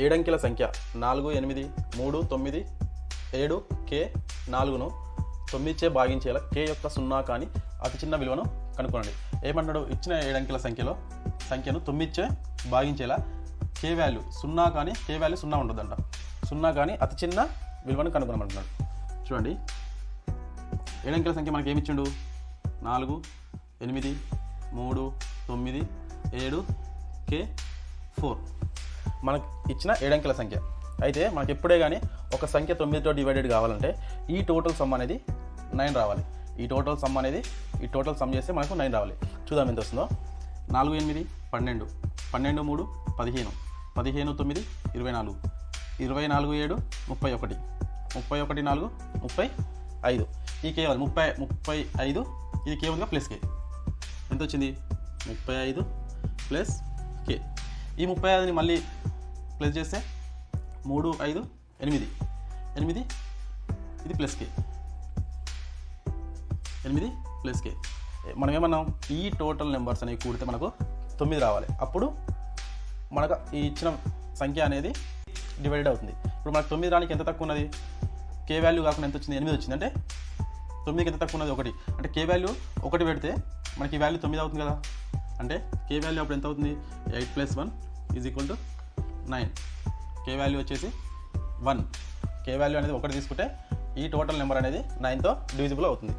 ఏడంకెల సంఖ్య 4, 8, 3, 9, 7 కే 4ను 9చే భాగించేలా కే యొక్క 0 కాని అతి చిన్న విలువను కనుక్కోండి. ఏమన్నాడు? ఇచ్చిన ఏడంకెల సంఖ్యను 9చే భాగించేలా కే వాల్యూ 0 కానీ కే వాల్యూ 0 ఉండదంట. 0 కానీ అతి చిన్న విలువను కనుగొనమంటున్నాడు. చూడండి, ఏడంకెల సంఖ్య మనకి ఏమి ఇచ్చిండు? 4, 8, 3, 9, 7 కే 4 మనకి ఇచ్చిన ఏడంకెల సంఖ్య. అయితే మనకి ఎప్పుడే కానీ ఒక సంఖ్య 9తో డివైడెడ్ కావాలంటే ఈ టోటల్ సమ్ అనేది 9 రావాలి. ఈ టోటల్ సమ్ చేస్తే మనకు 9 రావాలి. చూద్దాం ఎంత వస్తుందో. 4, 8, 12, 12, 3, 15, 15, 9, 24, 24, 7, 31, 31, 4, 35. ఈ కే ఉంది 35. ఇది కే ఉందిగా ప్లస్ కే. ఎంత వచ్చింది? 35 ప్లస్ కే. ఈ 35ని మళ్ళీ ప్లస్ చేస్తే 3, 5, 8. ఇది ప్లస్ కే. 8 ప్లస్ కే. మనం ఏమన్నాం? ఈ టోటల్ నెంబర్స్ అనేవి కూడితే మనకు 9 రావాలి. అప్పుడు మనకు ఈ ఇచ్చిన సంఖ్య అనేది డివైడెడ్ అవుతుంది. ఇప్పుడు మనకు 9 రానికి ఎంత తక్కువ ఉన్నది? కే వాల్యూ కాకుండా ఎంత వచ్చింది? 8 వచ్చింది. అంటే 9కి ఎంత తక్కువ ఉన్నది? 1. అంటే కే వాల్యూ 1 పెడితే మనకి ఈ వాల్యూ 9 అవుతుంది కదా. అంటే కే వాల్యూ అప్పుడు ఎంత అవుతుంది? 8 + 1 = 9. కే వాల్యూ వచ్చేసి 1. కే వాల్యూ అనేది 1 తీసుకుంటే ఈ టోటల్ నెంబర్ అనేది 9తో డివిజిబుల్ అవుతుంది.